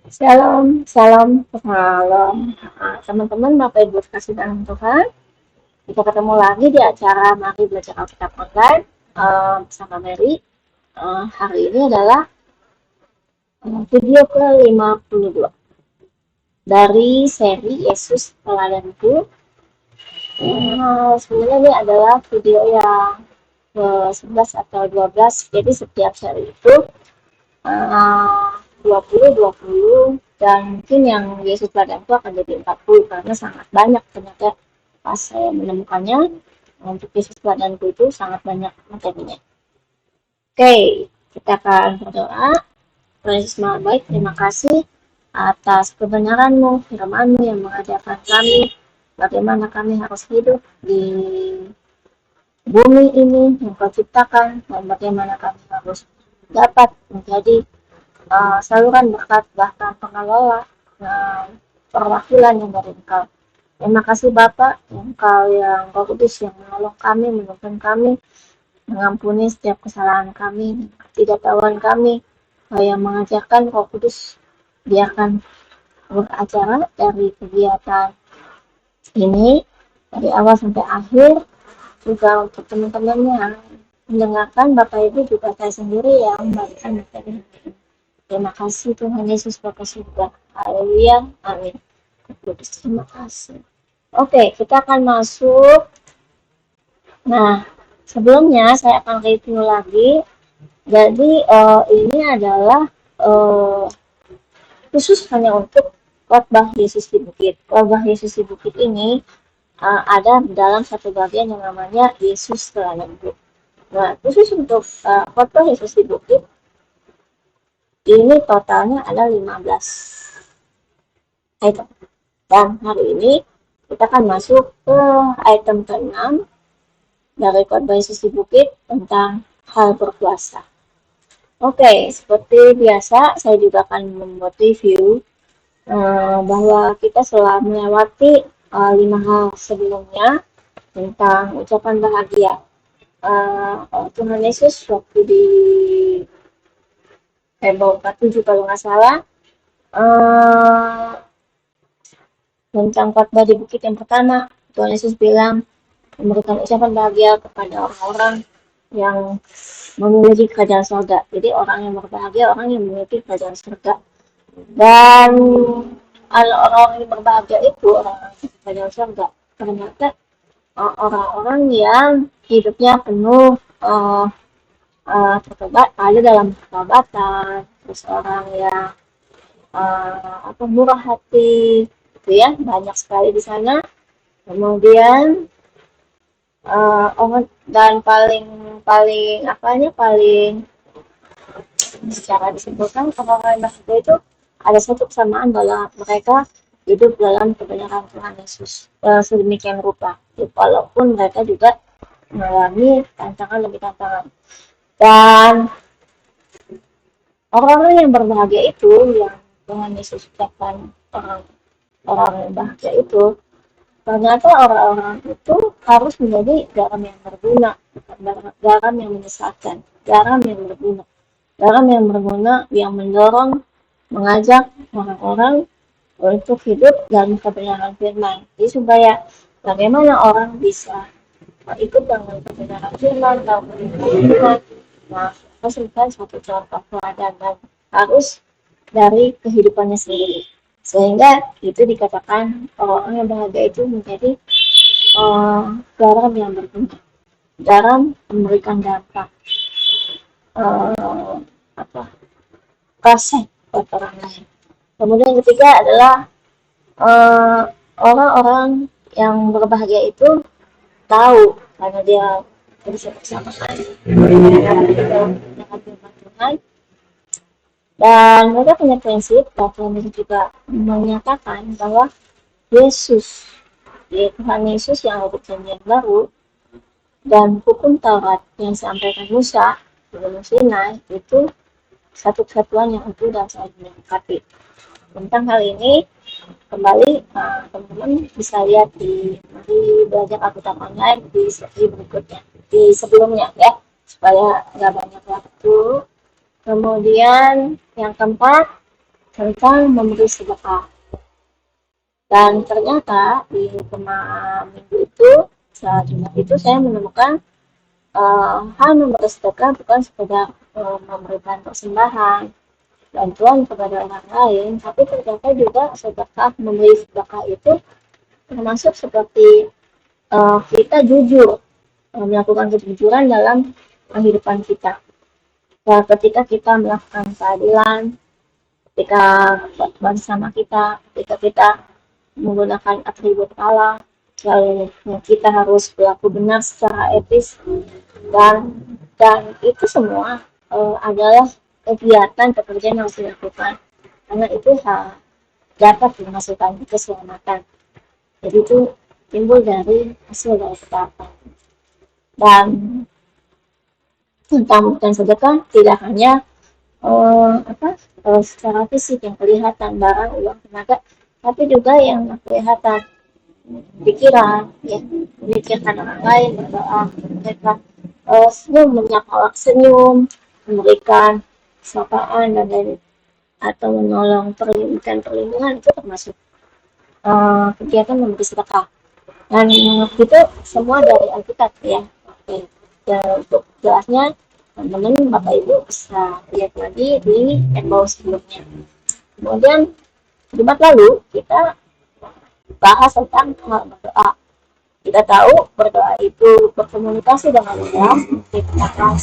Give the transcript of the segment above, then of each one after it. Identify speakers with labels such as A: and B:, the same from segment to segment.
A: Shalom, salam, salam, teman-teman, Bapak Ibu kasih dalam Tuhan. Kita ketemu lagi di acara Mari Belajar Alkitab Online bersama Mary. Hari ini adalah video ke-52 dari seri Yesus Teladanku. Sebenarnya ini adalah video yang ke-11 atau 12, jadi setiap seri itu 20 dan mungkin yang Yesus Teladanku akan jadi 40 karena sangat banyak ternyata pas saya menemukannya untuk Yesus Teladanku itu sangat banyak materinya. Oke, kita akan berdoa. Tuhan Yesus Maha Baik, terima kasih atas kebenaran-Mu, firman-Mu yang mengajarkan kami bagaimana kami harus hidup di bumi ini yang Kau ciptakan dan bagaimana kami harus dapat menjadi saluran berkat bahkan pengelola perwakilan yang dari Engkau. Terima kasih Bapak, Engkau yang Roh Kudus yang menolong kami, menuntun kami, mengampuni setiap kesalahan kami, ketidaktahuan kami, yang mengajarkan Roh Kudus biarkan beracara dari kegiatan ini dari awal sampai akhir, juga untuk teman-teman yang mendengarkan, Bapak Ibu juga saya sendiri yang membagikan materi. Terima kasih Tuhan Yesus Bapa surga. Haleluya. Amin. Kudus, terima kasih. Oke, kita akan masuk. Nah, sebelumnya saya akan review lagi. Jadi ini adalah khusus hanya untuk khotbah Yesus di Bukit. Khotbah Yesus di Bukit ini ada dalam satu bagian yang namanya Yesus Teladanku. Nah, khusus untuk khotbah Yesus di Bukit ini totalnya ada 15 item. Dan hari ini kita akan masuk ke item ke-6 dari khotbah Yesus di Bukit tentang hal berkuasa. Oke, seperti biasa saya juga akan membuat review bahwa kita setelah melewati 5 hal sebelumnya tentang ucapan bahagia Tuhan Yesus waktu di Hebrew 47 kalau nggak salah, tentang khotbah di bukit yang pertama, Tuhan Yesus bilang memberikan ucapan bahagia kepada orang-orang yang memiliki kerajaan surga. Jadi orang yang berbahagia, orang yang memiliki kerajaan surga. Dan orang-orang yang berbahagia itu orang-orang yang kerajaan surga. Ternyata orang-orang yang hidupnya penuh ada dalam pertobatan, terus orang yang murah hati, gitu ya, banyak sekali di sana. Kemudian dan paling secara disimpulkan orang-orang bahagia itu ada satu kesamaan bahwa mereka hidup dalam kebenaran Tuhan Yesus sedemikian rupa, walaupun mereka juga mengalami tantangan demi tantangan. Dan orang-orang yang berbahagia itu yang Tuhan Yesus ucapkan orang yang bahagia itu, ternyata orang-orang itu harus menjadi garam yang berguna, bukan garam yang menyesatkan, garam yang berguna. Garam yang berguna yang mendorong, mengajak orang-orang untuk hidup dalam kebenaran firman. Jadi supaya bagaimana orang bisa ikut dengan kebenaran firman, tahu kebenaran firman, nah, hasilkan suatu contoh teladan dan harus dari kehidupannya sendiri. Sehingga itu dikatakan orang yang bahagia itu menjadi garam yang berguna, garam memberikan dampak kasih buat orang lain. Kemudian yang ketiga adalah orang-orang yang berbahagia itu tahu karena dia bisa bersama-sama dengan Tuhan, dan mereka punya prinsip, bahkan juga menyatakan bahwa Yesus, Tuhan Yesus yang ada perjanjian baru dan hukum Taurat yang disampaikan Musa di Gunung Sinai itu satu kesatuan yang utuh dan saling melengkapi. Tentang hal ini kembali teman-teman bisa lihat di belajar Alkitab online di sesi berikutnya, di sebelumnya ya, supaya nggak banyak waktu. Kemudian yang keempat, tentang memberi sedekah. Dan ternyata di minggu itu, saat Jumat itu saya menemukan hal memberi sedekah bukan sekedar memberikan persembahan, bantuan kepada orang lain, tapi ternyata juga sedekah, memberi sedekah itu termasuk seperti kita jujur, melakukan kejujuran dalam kehidupan kita. Nah, ketika kita melakukan keadilan, ketika bersama kita, ketika kita menggunakan atribut Allah, lalu kita harus berlaku benar secara etis, dan itu semua adalah kegiatan pekerjaan yang harus dilakukan, karena itu dapat menghasilkan keselamatan. Jadi itu timbul dari hasil dari ketaatan. Dan tentang sedekah tidak hanya secara fisik yang kelihatan, barang, uang, tenaga, tapi juga yang kelihatan, pikiran, ya, memikirkan orang lain, berdoa, mereka senyum, menyapa senyum, memberikan sapaan dan lain, atau menolong, perlindungan itu termasuk kegiatan memberi sedekah. Dan itu semua dari Alkitab, ya. Oke. Dan untuk jelasnya, teman-teman Bapak Ibu bisa lihat lagi di info sebelumnya. Kemudian Jumat lalu kita bahas tentang berdoa. Kita tahu berdoa itu berkomunikasi dengan Allah, menciptakan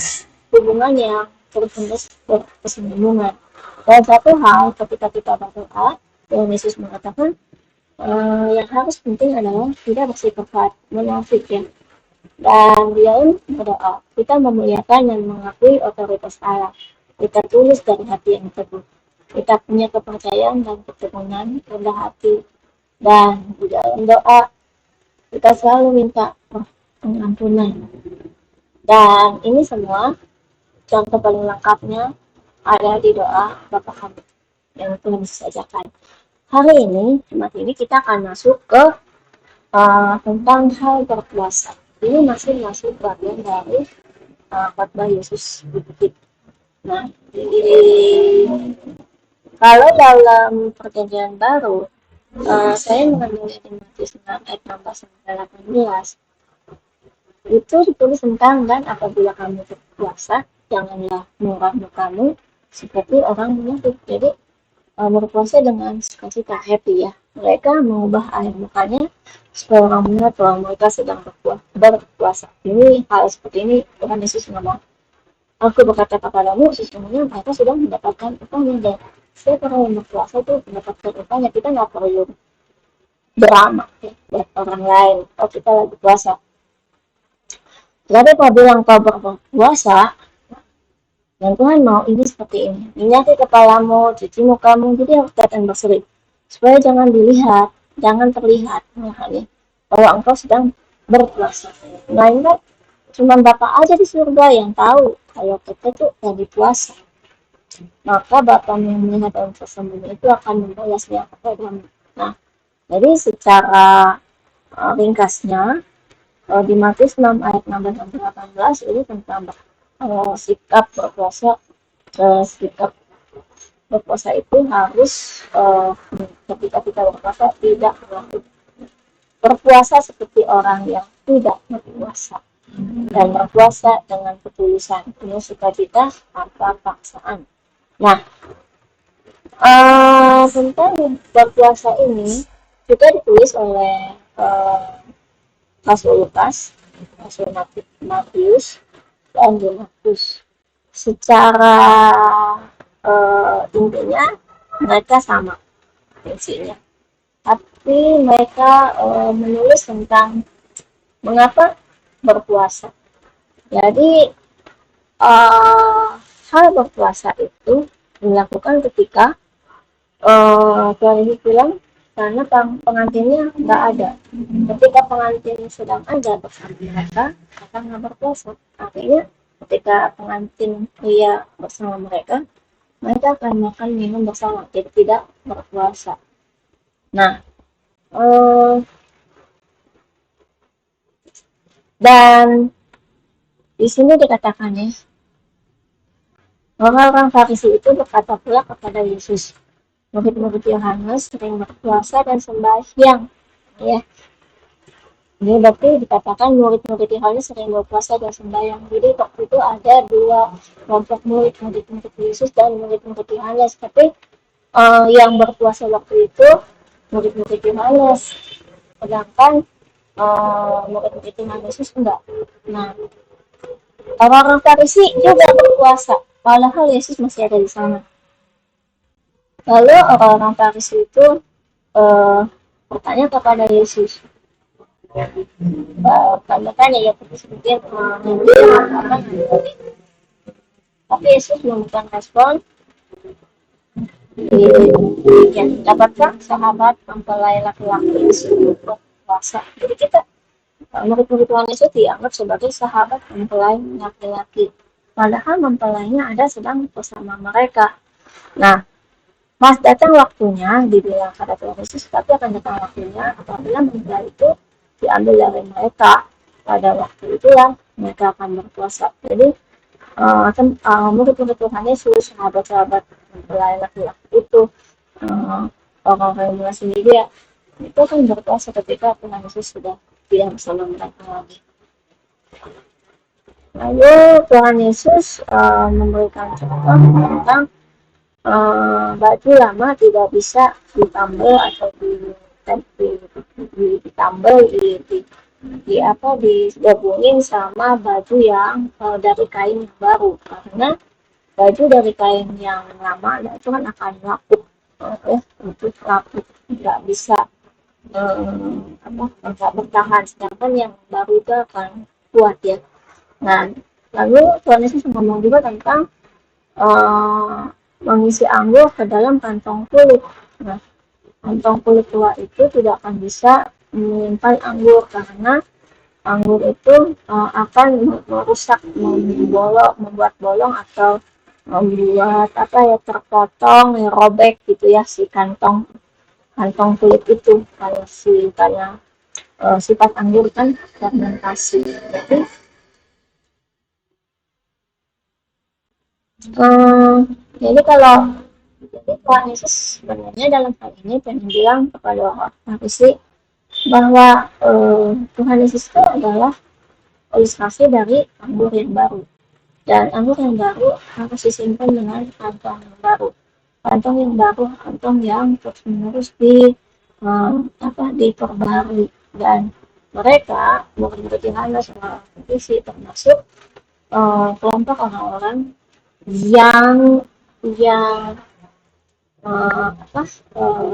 A: hubungan yang terus-menerus berkesinambungan. Dan satu hal ketika kita berdoa, Tuhan Yesus mengatakan yang harus penting adalah tidak bersifat munafik, ya. Dan dia berdoa, kita memuliakan dan mengakui otoritas Allah. Kita tulus dari hati yang teguh. Kita punya kepercayaan dan keteguhan rendah hati. Dan di dalam doa kita selalu minta pengampunan. Dan ini semua contoh paling lengkapnya ada di doa Bapa Kami yang Tuhan Yesus ajarkan. Hari ini, Jumat ini kita akan masuk ke tentang hal berpuasa. Ini masih bagian dari khotbah Yesus di bukit. Nah, kalau dalam perjanjian baru, saya mengambil di Matius 6 ayat 16 sampai 18. Itu ditulis tentang, dan apabila kamu berpuasa, janganlah murah mukamu seperti orang munafik. Jadi berpuasa dengan sukacita, happy, ya. Mereka mengubah air mukanya supaya orang melihat bahwa mereka sedang berpuasa. Ini hal seperti ini Tuhan Yesus ngomong, aku berkata kepadamu, sesungguhnya mereka sudah mendapatkan upahnya. Dan setiap orang yang berpuasa itu mendapatkan upahnya. Kita nggak perlu drama, ya, buat orang lain. Oh, kita lagi puasa. Jadi apabila engkau berpuasa, dan Tuhan mau ini seperti ini, minyaki kepalamu, cuci mukamu, jadi harus datang berseri, supaya jangan dilihat, jangan terlihat bahwa engkau sedang berpuasa. Melainkan cuma Bapa aja di surga yang tahu kalau kita tuh lagi puasa. Maka Bapa yang melihat dalam tersembunyi itu akan membalasnya kepadamu. Nah, jadi secara ringkasnya di Matius 6 ayat 16 sampai 18 ini tentang sikap berpuasa. Sikap berpuasa itu harus ketika kita berpuasa tidak berpuasa seperti orang yang tidak berpuasa, dan berpuasa dengan ketulusan, penuh sukacita tanpa paksaan. Nah, tentang berpuasa ini juga ditulis oleh Rasul Lukas, Rasul Matius, dan Markus. Secara intinya mereka sama isinya, tapi mereka menulis tentang mengapa berpuasa. Jadi hal berpuasa itu dilakukan ketika Tuhan Yesus bilang karena pengantinnya nggak ada. Ketika pengantin sedang ada bersama mereka nggak berpuasa. Artinya ketika pengantin pria bersama mereka akan makan minum bersama, jadi tidak berpuasa. Nah, dan di sini dikatakan, ya, orang-orang Farisi itu berkata pula kepada Yesus, Murid-murid Yohanes sering berpuasa dan sembahyang. Ya, jadi berarti dikatakan murid-murid Yohanes sering berpuasa dan sembahyang. Jadi waktu itu ada dua kelompok murid, murid-murid Yesus dan murid-murid Yohanes. Tapi yang berpuasa waktu itu murid-murid Yohanes, sedangkan murid-murid Yesus enggak. Nah, orang-orang Farisi juga berpuasa, padahal Yesus masih ada di sana. Lalu orang-orang Farisi itu uh, bertanya kepada Yesus, tanyakan ya terus mungkin apa tapi Yesus memberikan respon, yang dapatkah sahabat mempelai laki-laki disuruh berpuasa. Jadi kita murid-murid Tuhan Yesus dianggap sebagai sahabat mempelai laki-laki, padahal mempelainya ada sedang bersama mereka. Nah, pas datang waktunya dibilang pada Tuhan Yesus, tapi akan datang waktunya apabila mempelai itu diambil dari mereka. Pada waktu itulah mereka akan berpuasa. Jadi murid-murid Tuhan Yesus, sahabat-sahabat mempelai laki-laki itu, orang-orang yang sendiri ya, itu kan berpuasa ketika Tuhan Yesus sudah tidak bersama mereka lagi. Lalu Tuhan Yesus memberikan contoh tentang baju lama tidak bisa ditambal atau ditambal digabungin sama baju yang dari kain yang baru, karena baju dari kain yang lama itu kan akan lapuk, untuk lapuk nggak bisa nggak bertahan, sedangkan yang baru itu akan kuat ya. Nah, lalu Tuhan Yesus ngomong juga tentang mengisi anggur ke dalam kantong kulit. Nah, kantong kulit tua itu tidak akan bisa menyimpan anggur, karena anggur itu akan merusak, membuat bolong atau membuat apa ya, terpotong, ya, robek gitu ya si kantong kantong kulit itu, karena sifat anggur kan fermentasi. Jadi kalau Tuhan Yesus sebenarnya dalam hal ini pengen bilang kepada orang Farisi bahwa Tuhan Yesus itu adalah ilustrasi dari anggur yang baru, dan anggur yang baru harus disimpan dengan kantong yang baru, kantong yang terus menerus diperbarui. Dan mereka murid-murid Yohanes orang Farisi termasuk kelompok orang-orang yang yang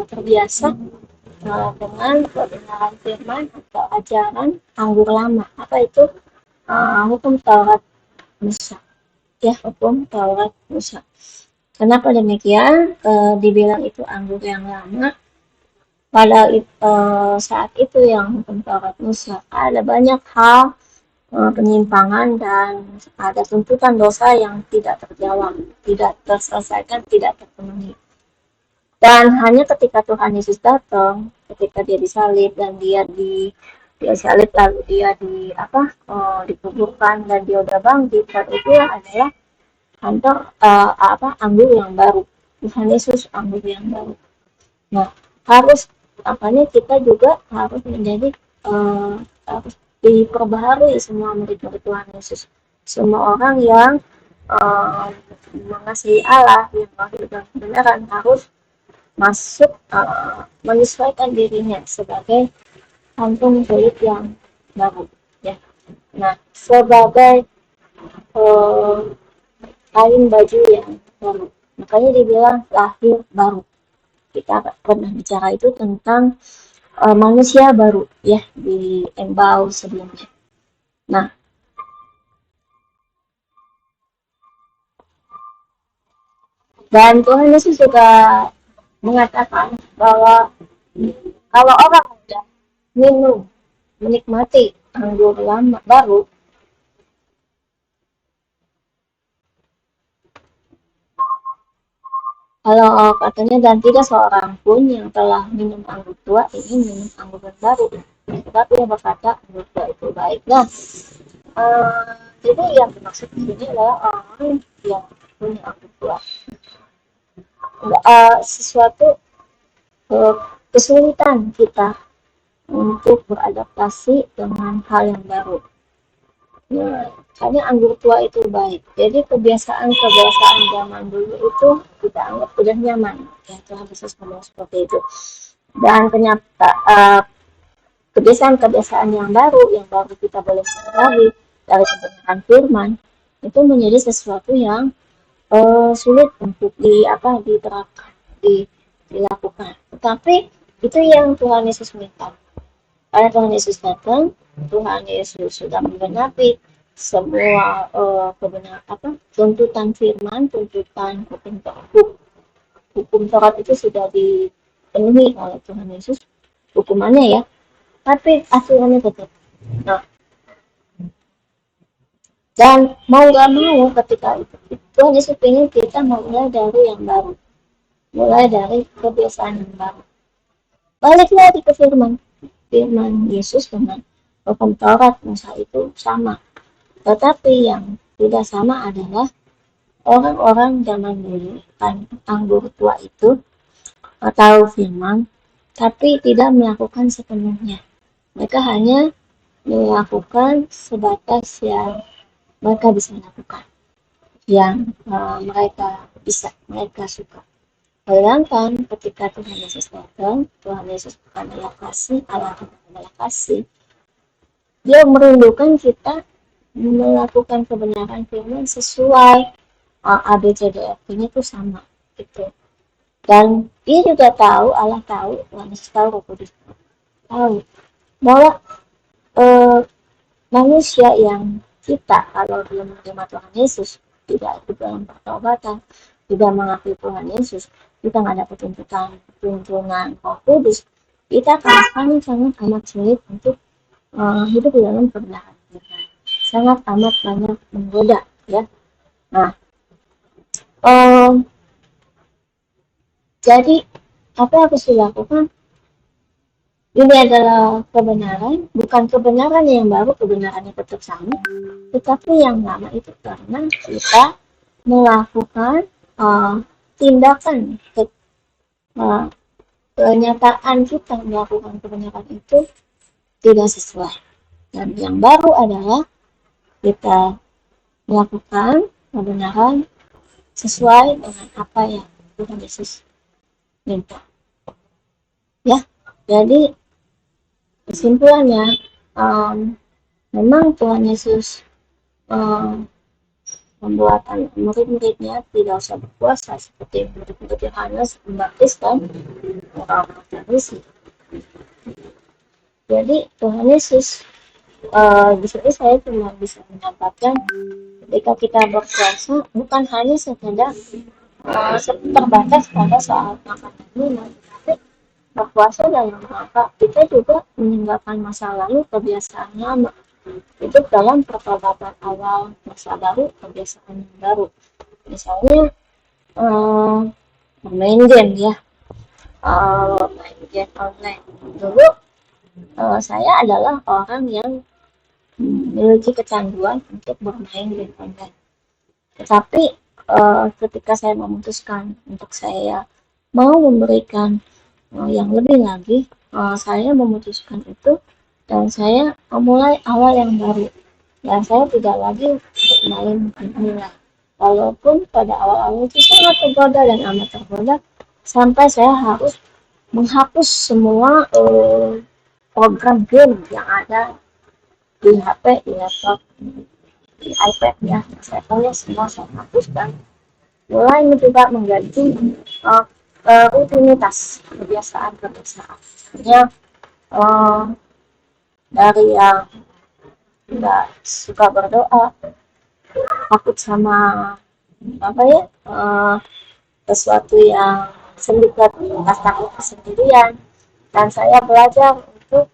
A: terbiasa dengan kebenaran firman atau ajaran anggur lama. Apa itu? Hukum Taurat Musa. Ya, hukum Taurat Musa. Kenapa demikian? Dibilang itu anggur yang lama, pada saat itu yang hukum Taurat Musa ada banyak hal penyimpangan dan ada tuntutan dosa yang tidak terjawab, tidak terselesaikan, tidak terpenuhi. Dan hanya ketika Tuhan Yesus datang, ketika dia disalib dan dia salib, lalu dia dikuburkan dan dia udah bangkit, dan itu adalah kantor anggur yang baru. Tuhan Yesus anggur yang baru. Nah, harus kita juga harus menjadi harus diperbaharui semua murid-murid Tuhan Yesus. Semua orang yang mengasihi Allah, yang mengakhirkan kebenaran, harus masuk menyesuaikan dirinya sebagai kantong kulit yang baru ya. Nah, sebagai kain baju yang baru, makanya dibilang lahir baru. Kita pernah bicara itu tentang manusia baru ya di Embau sebelumnya. Nah, dan Tuhan Yesus juga mengatakan bahwa kalau orang sudah minum, menikmati anggur lama baru, kalau katanya, dan tidak seorang pun yang telah minum anggur tua ingin minum anggur yang baru, tetapi yang berkata anggur tua itu baik. Nah, jadi yang dimaksud di sini adalah orang yang punya anggur tua. sesuatu kesulitan kita untuk beradaptasi dengan hal yang baru. Nah, karena anggur tua itu baik. Jadi kebiasaan-kebiasaan zaman dulu itu kita anggap udah nyaman. Ya, Tuhan Yesus ngomong seperti itu. Dan ternyata kebiasaan-kebiasaan yang baru kita boleh pelajari dari kebenaran firman itu menjadi sesuatu yang sulit untuk diterapkan, dilakukan. Tetapi itu yang Tuhan Yesus minta. Karena Tuhan Yesus datang, Tuhan Yesus sudah menggenapi semua kebenaran tuntutan firman, tuntutan hukum Taurat itu sudah dipenuhi oleh Tuhan Yesus, hukumannya ya, tapi aturannya tetap. Nah, dan mau gak mau ketika itu Tuhan Yesus ingin kita mulai dari yang baru, mulai dari kebiasaan yang baru. Balik lagi ke firman Yesus dengan hukum Taurat Musa itu sama. Tetapi yang tidak sama adalah orang-orang zaman dulu kan anggur tua itu atau firman, tapi tidak melakukan sepenuhnya. Mereka hanya melakukan sebatas yang mereka bisa lakukan, yang mereka suka. Bayangkan ketika Tuhan Yesus datang, Tuhan Yesus bukan adalah kasih, Allah adalah kasih. Dia merindukan kita melakukan kebenaran firman sesuai ABCDFG-nya itu sama gitu. Dan dia juga tahu, Allah tahu, Tuhan Yesus tahu, Roh Kudus tahu bahwa manusia yang kita kalau belum menerima Tuhan Yesus tidak ikut dalam pertobatan, tidak mengakui Tuhan Yesus, kita nggak dapat tuntunan Roh Kudus, kita akan sangat amat sulit untuk hidup di dalam kebenaran. Sangat amat banyak menggoda ya. Nah, jadi apa yang harus dilakukan? Ini adalah kebenaran, bukan kebenaran yang baru, kebenarannya tetap sama, tetapi yang lama itu karena kita melakukan tindakan kenyataan kita melakukan kebenaran itu tidak sesuai. Dan yang baru adalah kita melakukan kebenaran sesuai dengan apa yang Tuhan Yesus minta. Ya, jadi kesimpulannya memang Tuhan Yesus membuat murid-muridnya tidak usah berpuasa seperti murid-murid Yohanes Pembaptis dan orang-orang Farisi. Jadi Tuhan Yesus di sini saya cuma bisa menyampaikan ketika kita berpuasa bukan hanya sekedar terbatas pada soal makan dan minum, tapi berpuasa dalam rangka kita juga meninggalkan masa lalu, kebiasaan lama, hidup dalam pertobatan awal, masa baru, kebiasaan yang baru. Misalnya main game ya, main game online. Dulu saya adalah orang yang memiliki kecanduan untuk bermain game online. Tetapi ketika saya memutuskan untuk saya mau memberikan yang lebih lagi, saya memutuskan itu dan saya memulai awal yang baru. Dan saya tidak lagi bermain online. Walaupun pada awal-awal itu sangat tergoda dan amat tergoda, sampai saya harus menghapus semua program game yang ada di HP, di laptop, di iPad ya. Saya punya semua saya hapus dan mulai mencoba mengganti rutinitas kebiasaan-kebiasaan. Misalnya dari yang nggak suka berdoa, takut sama sesuatu yang sedikit takut kesendirian, dan saya belajar untuk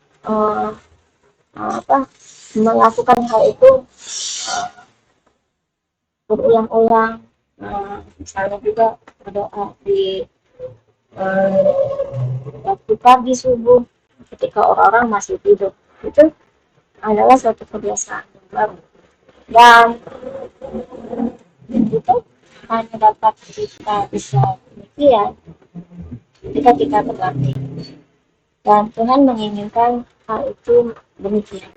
A: melakukan hal itu berulang-ulang. Misalnya juga berdoa di waktu pagi subuh ketika orang-orang masih tidur, itu adalah suatu kebiasaan yang baru dan itu hanya dapat kita bisa pengertian ketika kita berbakti, dan Tuhan menginginkan hal itu demikian.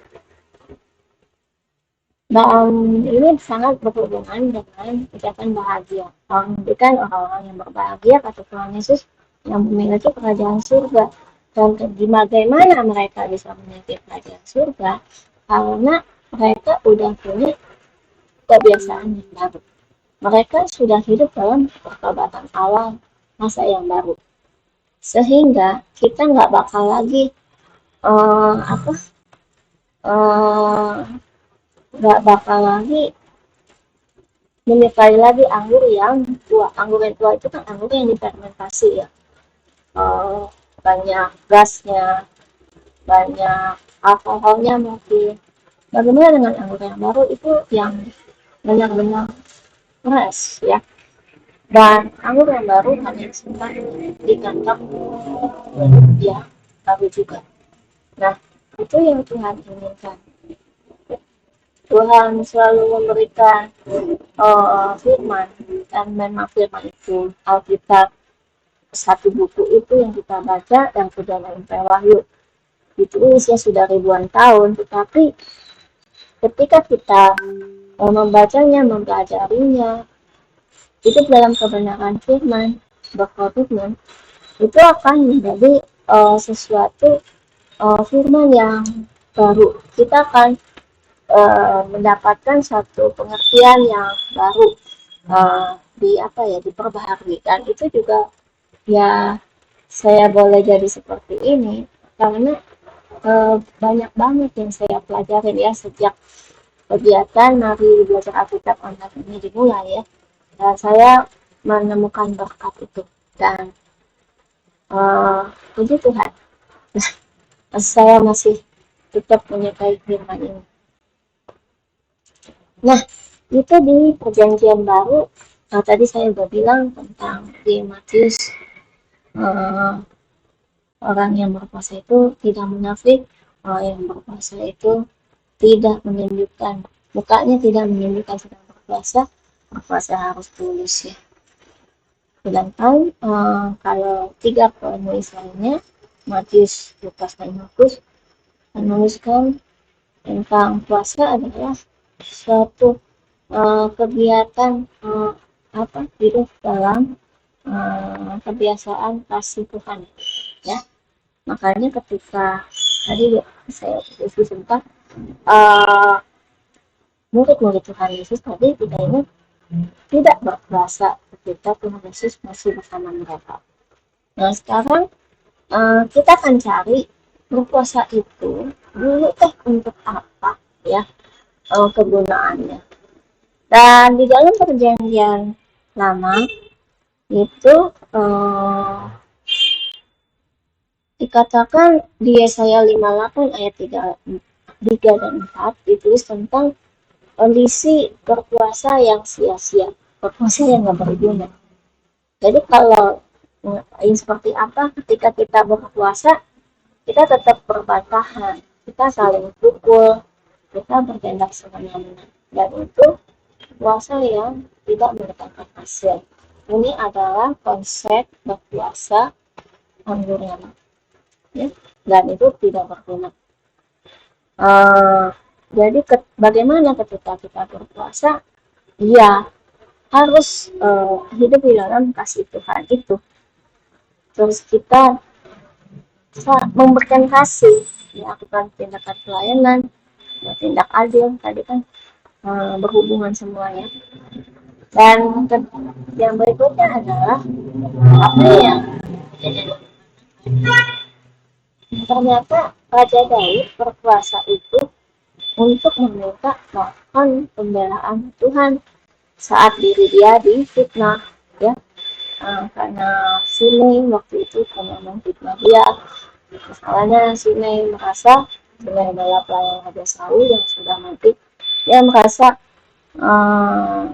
A: Dan ini sangat berhubungan dengan ucapan bahagia. Orang memberikan orang-orang yang berbahagia kata Tuhan Yesus yang memiliki kerajaan surga. Dan bagaimana mereka bisa memiliki kerajaan surga? Karena mereka udah punya kebiasaan yang baru. Mereka sudah hidup dalam pertobatan awal masa yang baru. Sehingga kita nggak bakal lagi uh, apa uh, nggak bakal lagi menyukai lagi anggur yang tua. Anggur yang tua itu kan anggur yang difermentasi ya. Uh, Banyak gasnya, banyak alkoholnya mungkin. Bagaimana dengan anggur yang baru itu yang benar-benar fresh ya. Dan anggur yang baru hanya simpan di kantong ya baru juga. Nah, itu yang Tuhan inginkan. Tuhan selalu memberikan firman, dan memang firman itu Alkitab satu buku itu yang kita baca dan sudah sampai Wahyu ditulisnya sudah ribuan tahun, tetapi ketika kita membacanya, mempelajarinya, itu dalam kebenaran firman, berkomitmen, itu akan menjadi sesuatu firman yang baru. Kita akan mendapatkan satu pengertian yang baru, diperbaharui. Dan itu juga ya saya boleh jadi seperti ini karena banyak banget yang saya pelajari ya sejak kegiatan Mari Belajar Alkitab online ini dimulai ya, dan saya menemukan berkat itu. Dan puji Tuhan saya masih tetap menyukai firman ini. Nah, itu di perjanjian baru. Nah, tadi saya udah bilang tentang di Matius, orang yang berpuasa itu tidak munafik, orang yang berpuasa itu tidak menunjukkan mukanya, tidak menunjukkan sedang berpuasa. Berpuasa harus tulus ya. Sedangkan kalau tiga penulis lainnya, Matius, Lukas, dan Markus, menuliskan tentang puasa adalah suatu kegiatan hidup dalam kebiasaan kasih Tuhan ya. Makanya ketika tadi saya sempat murid-murid Tuhan Yesus tadi tidak ingat tidak berpuasa ketika Tuhan Yesus masih bersama mereka. Nah sekarang kita akan cari berpuasa itu dulu untuk apa ya, kegunaannya. Dan di dalam perjanjian lama itu dikatakan di Yesaya 58 ayat 3 dan 4 ditulis tentang kondisi berpuasa yang sia-sia, berpuasa yang nggak berguna. Jadi kalau yang seperti apa ketika kita berpuasa, kita tetap berbantahan, kita saling pukul, kita bertindak semena-mena, dan itu puasa yang tidak mendatangkan hasil. Ini adalah konsep berpuasa anggur lama ya, dan itu tidak berguna. Jadi bagaimana ketika kita berpuasa? Ya harus hidup di dalam kasih Tuhan itu. Terus kita memberikan kasih, melakukan tindakan pelayanan, tindak adil, tadi kan berhubungan semuanya. Dan yang berikutnya adalah apa yang ternyata Raja Daud berpuasa itu untuk meminta mohon pembelaan Tuhan saat diri dia difitnah ya, karena Simei waktu itu karena memfitnah dia. Misalnya Simei merasa Simei adalah pelayan Raja Saul yang sudah mati, dia merasa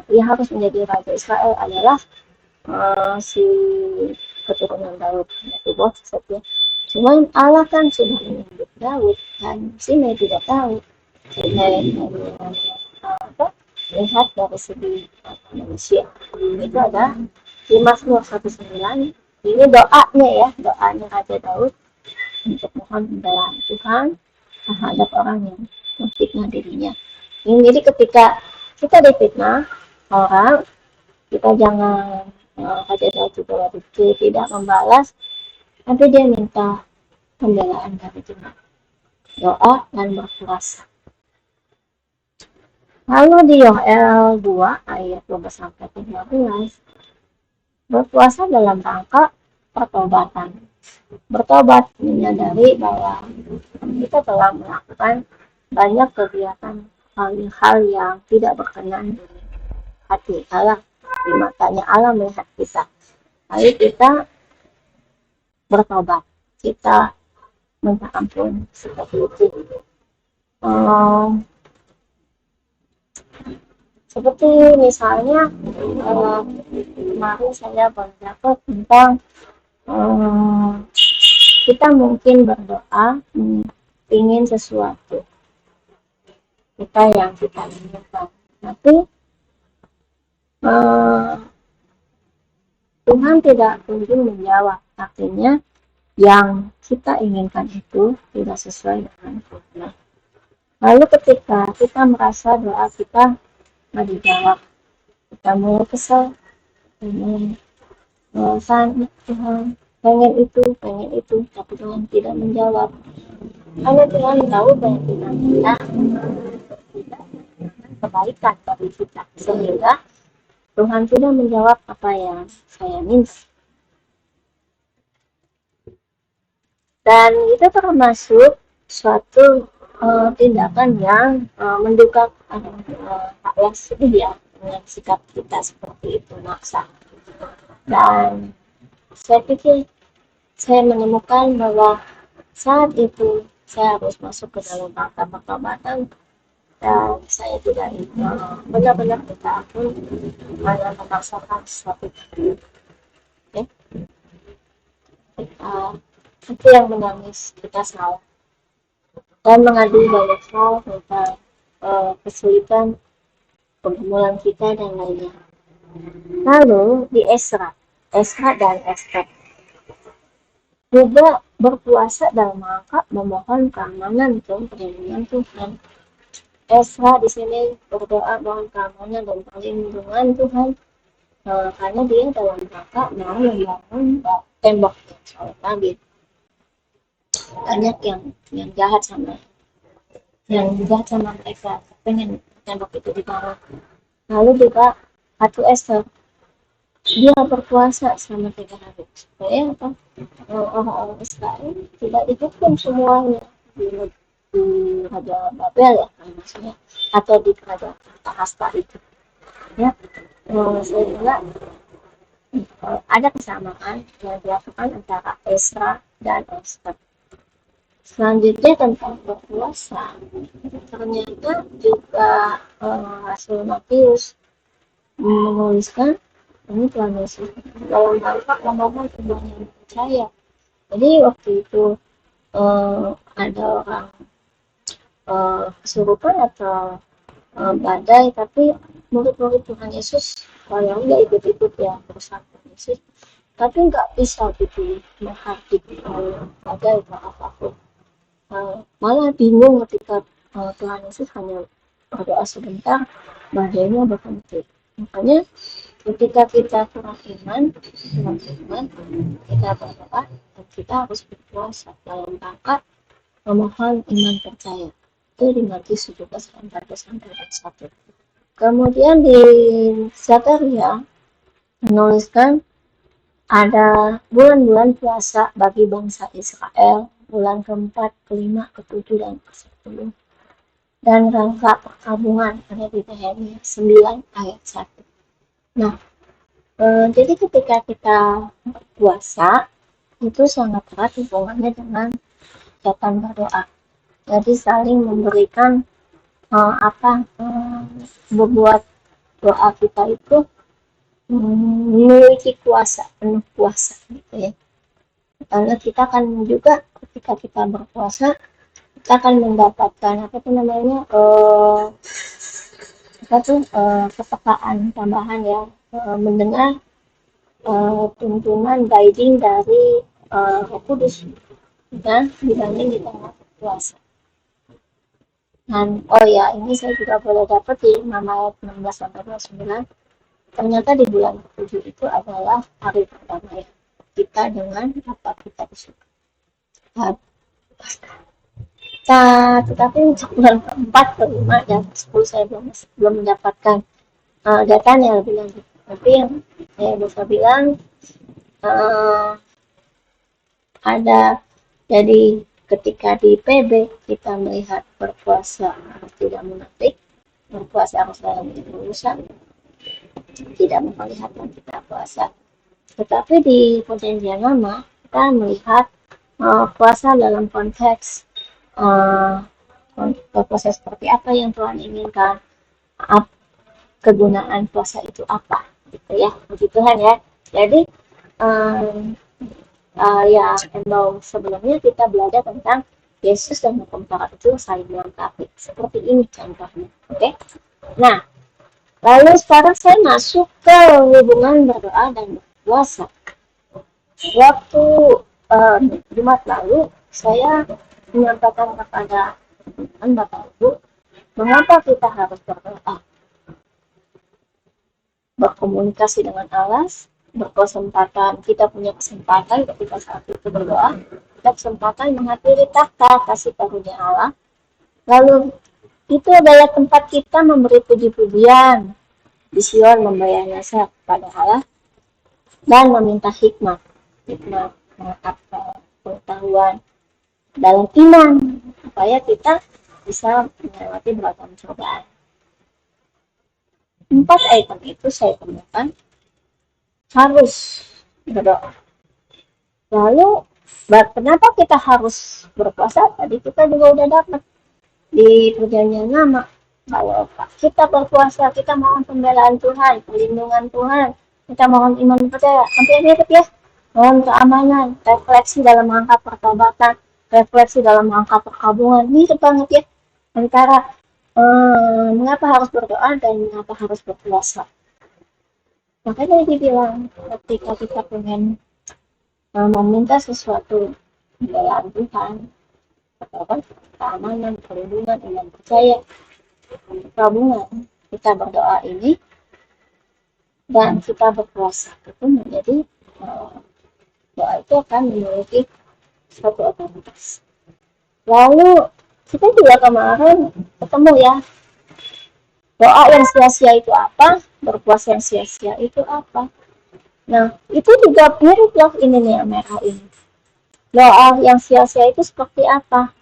A: dia harus menjadi Raja Israel adalah si keturunan Daud, yaitu Boset ya. Cuma Allah kan sudah menyebut Daud dan Simei tidak tahu. Simei lihat dari segi manusia itu ada Di Mazmur 1:9 ini doanya ya, doanya Raja Daud untuk mohon pembelaan Tuhan terhadap orang yang memfitnah dirinya. Jadi ketika kita difitnah orang, kita jangan Raja Daud juga tidak membalas, tapi dia minta pembelaan dari Tuhan, doa dan berpuasa. Lalu di Yoel 2 ayat 12-13, berpuasa dalam rangka pertobatan. Bertobat menyadari bahwa kita telah melakukan banyak kegiatan hal-hal yang tidak berkenan di hati Allah, di matanya Allah melihat kita. Lalu kita bertobat, kita minta ampun seperti itu. Seperti misalnya kemarin saya berdapat tentang kita mungkin berdoa ingin sesuatu kita yang kita inginkan, tapi Tuhan tidak kunjung menjawab. Artinya yang kita inginkan itu tidak sesuai dengan Tuhan. Lalu ketika kita merasa doa kita nggak dijawab, kita mulai kesal, pengen Tuhan pengen itu, tapi Tuhan tidak menjawab. Karena Tuhan tahu bahwa Tuhan kita tidak kebaikan bagi kita, sehingga Tuhan tidak menjawab apa yang saya minta. Dan itu termasuk suatu tindakan yang mendukakan Allah sendiri ya, dengan sikap kita seperti itu maksa. Dan saya pikir saya menemukan bahwa saat itu saya harus masuk ke dalam rangka pertobatan, dan saya tidak benar-benar minta ampun karena memaksakan sesuatu itu. Itu yang menangis kita salah dan mengadu banyak hal tentang kesulitan pergumulan kita dan lainnya. Lalu di Esra dan Ester juga berpuasa dalam rangka memohon keamanan dan perlindungan Tuhan. Esra di sini berdoa mohon keamanan dan perlindungan Tuhan karena dia dalam rangka mau membangun tembok soal David. Banyak yang jahat sama mereka, pengen tembok itu dibangun. Lalu juga Ratu Esther, dia berpuasa selama 3 hari supaya apa? Orang-orang Israel tidak dihukum semuanya di Raja Babel ya, maksudnya, atau di kerajaan Tahasta itu ya. Sehingga ada kesamaan yang dilakukan antara Esra dan Esther. Selanjutnya tentang berpuasa, ternyata juga Rasul Matius menuliskan ini Tuhan Yesus dalam rangka memohon iman yang percaya. Jadi waktu itu ada orang kesurupan atau badai, tapi murid-murid Tuhan Yesus yang nggak ikut-ikut ya berusaha Tuhan Yesus, tapi nggak bisa gitu menghadapi badai atau apapun. Malah bingung ketika Tuhan Yesus hanya berdoa sebentar, badainya berhenti. Makanya ketika kita kurang iman, kita berdoa dan kita harus berpuasa dalam rangka memohon iman percaya. Itu di Matius 17:14-21. Kemudian di Zakaria menuliskan ada bulan-bulan puasa bagi bangsa Israel, bulan ke-4, ke-5, ke-7, dan ke-10. Dan rangka perkabungan ada di Nehemia 9 ayat 1. Nah, jadi ketika kita berpuasa, itu sangat erat hubungannya dengan ucapan berdoa. Jadi saling memberikan membuat doa kita itu memiliki kuasa, penuh kuasa gitu ya. Karena kita kan juga ketika kita berpuasa, kita akan mendapatkan kepekaan tambahan ya, mendengar tuntunan guiding dari Roh Kudus dan dibanding di tengah puasa. Dan oh ya, ini saya juga boleh dapat di Imam ayat 16 sampai 29. Ternyata di bulan 7 itu adalah hari perdamaian kita dengan apa kita disukai. Tetapi untuk bulan keempat, kelima, dan 10 saya belum mendapatkan datanya lebih lanjut. Tapi yang saya bisa bilang uh, ada, jadi ketika di PB kita melihat berpuasa harus tidak munafik, berpuasa harus dalam urusan, tidak memperlihatkan kita puasa. Tetapi di perjanjian lama kita melihat puasa dalam konteks puasa seperti apa yang Tuhan inginkan, kegunaan puasa itu apa, gitu ya, puji Tuhan ya. Jadi ya sebelumnya kita belajar tentang Yesus dan hukum Taurat itu saling melengkapi. Seperti ini contohnya, oke? Nah, lalu sekarang saya masuk ke hubungan berdoa dan berpuasa. Waktu Jumat lalu saya menyampaikan kepada teman Bapak Ibu mengapa kita harus berdoa, berkomunikasi dengan Allah, kita punya kesempatan ketika saat itu berdoa, kita kesempatan menghadiri takhta kasih karunia Allah. Lalu itu adalah tempat kita memberi puji-pujian, di Sion membayar nasihat kepada Allah dan meminta hikmat pengetahuan dalam iman supaya kita bisa melewati beragam cobaan. 4 item itu saya temukan harus berdoa. Lalu kenapa kita harus berpuasa? Tadi kita juga udah dapat di perjanjian lama. Kalau kita berpuasa, kita mohon pembelaan Tuhan, perlindungan Tuhan, kita mohon iman percaya. Nanti ada ya, mohon keamanan, refleksi dalam rangka pertobatan, refleksi dalam rangka perkabungan. Ini banget ya antara mengapa harus berdoa dan mengapa harus berpuasa. Makanya dibilang ketika kita pengen meminta sesuatu pembelaan Tuhan, atau keamanan, perlindungan, iman percaya, perkabungan, kita berdoa ini dan kita berpuasa, itu menjadi doa itu akan memiliki suatu otoritas. Lalu kita juga kemarin ketemu ya, doa yang sia-sia itu apa, berpuasa yang sia-sia itu apa. Nah, itu juga mirip loh ini nih yang merah ini. Doa yang sia-sia itu seperti apa?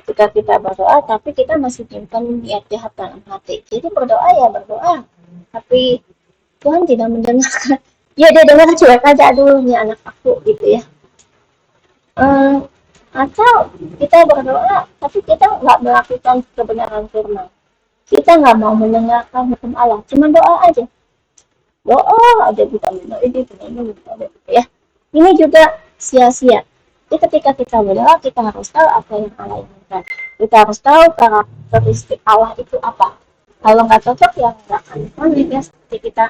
A: Ketika kita berdoa, tapi kita masih simpan niat jahat dalam hati. Jadi berdoa ya berdoa, tapi Tuhan tidak mendengarkan. Ya dia dengar cuek aja, aduh ini anak aku gitu ya. Atau kita berdoa, tapi kita nggak melakukan kebenaran firman. Kita nggak mau mendengarkan hukum Allah, cuma doa aja. Doa aja kita minta ini, ya. Ini juga sia-sia. Jadi ketika kita berdoa, kita harus tahu apa yang Allah inginkan. Kita harus tahu karakteristik Allah itu apa. Kalau nggak cocok ya nggak akan connect ya. Seperti kita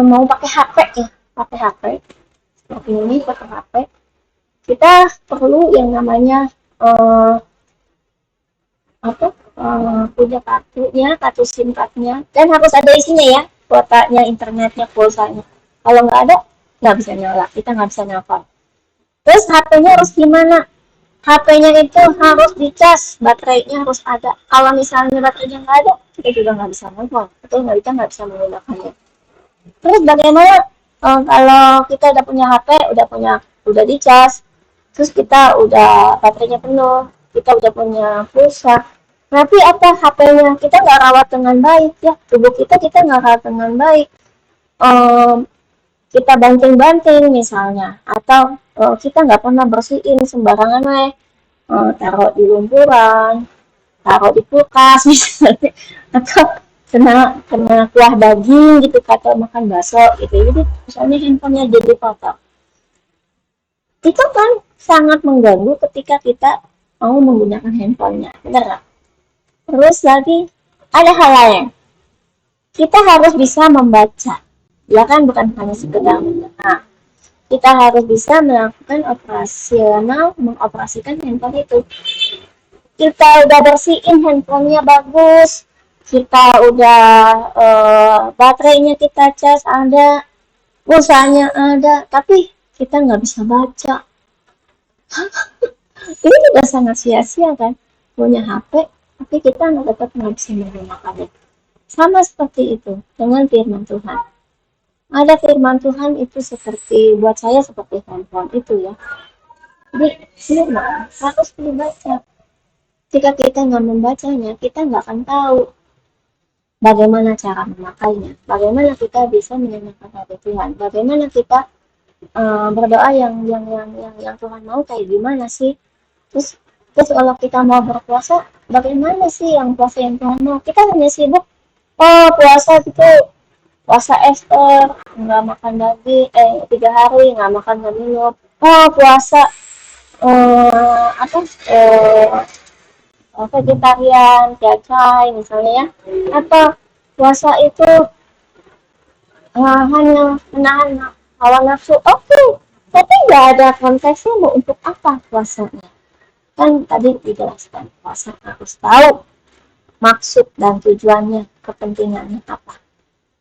A: mau pakai HP ya, pakai HP. Seperti ini pakai HP. Kita perlu yang namanya punya kartu SIM cardnya, dan harus ada isinya ya, kuotanya, internetnya, pulsanya. Kalau nggak ada, nggak bisa nyala, kita nggak bisa nelfon. Terus HP-nya harus gimana? HP-nya itu harus dicas, baterainya harus ada. Kalau misalnya baterainya nggak ada, kita juga nggak bisa nelfon, atau nggak bisa menggunakannya. Terus bagaimana kalau kita udah punya HP, udah dicas, terus kita udah baterainya penuh, kita udah punya pulsa, tapi apa HP-nya kita nggak rawat dengan baik ya, tubuh kita nggak rawat dengan baik, kita banting-banting misalnya, atau kita nggak pernah bersihin sembarangan taruh di lumpuran, taruh di kulkas misalnya, atau kena kuah daging gitu, atau makan bakso gitu, jadi misalnya handphonenya jadi kotor, itu kan sangat mengganggu ketika kita mau menggunakan handphonenya, benar. Terus lagi ada hal lain, kita harus bisa membaca. Ya kan, bukan hanya sekedar nah, kita harus bisa melakukan operasional mengoperasikan handphone itu. Kita udah bersihin handphonenya bagus, kita udah baterainya kita cas ada, pulsanya ada, tapi kita nggak bisa baca. Ini juga sangat sia-sia kan, punya HP tapi kita tetap nggak bisa menggunakannya. Sama seperti itu dengan firman Tuhan. Ada firman Tuhan itu seperti, buat saya seperti handphone itu ya. Jadi firman harus dibaca. Jika kita nggak membacanya, kita nggak akan tahu bagaimana cara memakainya, bagaimana kita bisa menyenangkan hati Tuhan, bagaimana kita berdoa yang Tuhan mau kayak gimana sih. Terus terus kalau kita mau berpuasa, bagaimana sih yang puasa yang Tuhan mau? Kita hanya sibuk, oh puasa itu puasa Esther, nggak makan daging, 3 hari nggak makan nggak minum. Oh puasa apa vegetarian, cacai misalnya ya. Atau puasa itu hanya menahan hawa nafsu. Oke, tapi nggak ada konteksnya mau untuk apa puasanya. Kan tadi dijelaskan puasa harus tahu maksud dan tujuannya, kepentingannya apa.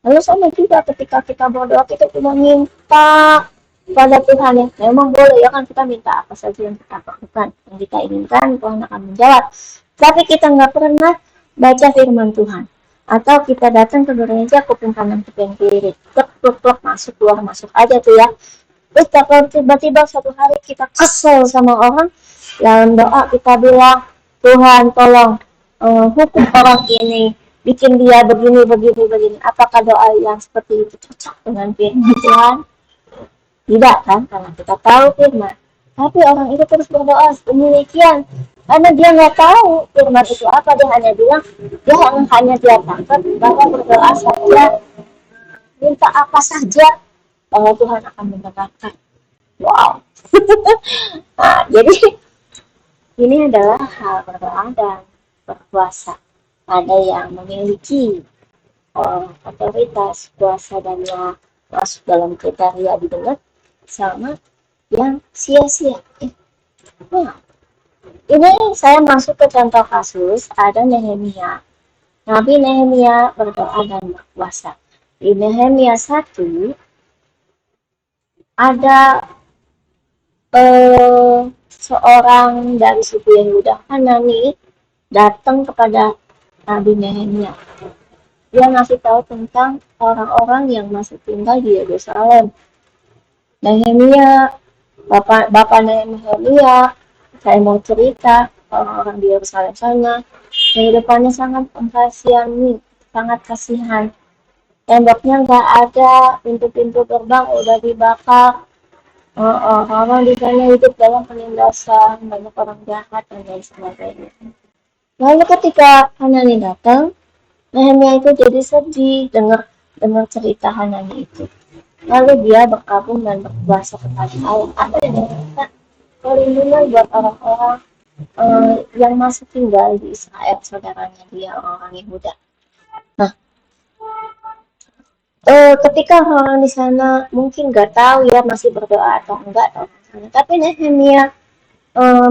A: Lalu sama juga ketika kita berdoa, kita cuma minta pada Tuhan ya. Memang boleh ya kan, kita minta apa saja yang kita lakukan, yang kita inginkan, Tuhan akan menjawab. Tapi kita nggak pernah baca firman Tuhan. Atau kita datang ke gereja kuping kanan kuping kiri, plek masuk keluar masuk aja tuh ya. Terus kalau tiba-tiba satu hari kita kesel sama orang, dalam doa kita bilang, Tuhan tolong hukum orang ini, bikin dia begini. Apakah doa yang seperti itu cocok dengan firman Tuhan? Tidak kan, karena kita tahu firman. Tapi orang itu terus berdoa demikian, karena dia nggak tahu firman itu apa. Dia hanya bilang, dia takut bahwa berdoa saja, minta apa saja, bahwa Tuhan akan mendengarkan. Wow. Nah, jadi ini adalah hal berdoa dan berpuasa. Ada yang memiliki otoritas puasa dan yang masuk dalam kriteria didengar, sama yang sia-sia. Nah, ini saya masuk ke contoh kasus, ada Nehemia. Nabi Nehemia berdoa dan berpuasa. Di Nehemia 1 ada seorang dari suku Yehuda, Hanani, datang kepada Nabi Nehemia. Dia ngasih tahu tentang orang-orang yang masih tinggal di Yerusalem. Nehemia, bapak Nehemia, saya mau cerita orang-orang di Yerusalem sana, kehidupannya sangat mengkasihani, sangat kasihan. Temboknya nggak ada, pintu-pintu gerbang udah dibakar. Orang di sana hidup dalam penindasan, banyak orang jahat dan lain sebagainya. Lalu ketika Hanani datang, Nehemia itu jadi sedih dengar cerita Hanani itu. Lalu dia berkabung dan berpuasa kepada Allah. Apa yang dia minta? Perlindungan buat orang-orang yang masih tinggal di Israel, saudaranya dia orang Yehuda. Nah, ketika orang di sana mungkin nggak tahu ya masih berdoa atau enggak, tapi Nehemia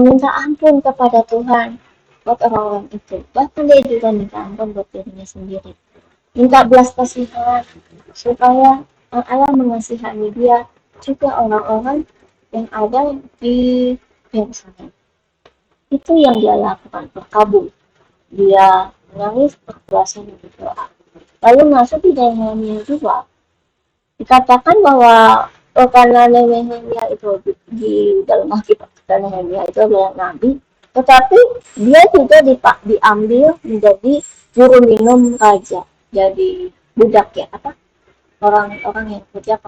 A: minta ampun kepada Tuhan buat orang-orang itu. Bahkan dia juga minta ampun buat dirinya sendiri. Minta belas kasihan supaya Allah mengasihani dia juga orang-orang yang ada di Yerusalem. Itu yang dia lakukan, berkabung. Dia menangis, berpuasa, dan berdoa. Lalu masuk di Nehemia juga. Dikatakan bahwa karena Nehemia itu di dalam Alkitab, Nehemia itu adalah nabi, tetapi dia juga diambil menjadi juru minum raja, jadi budak ya, apa orang-orang yang kerja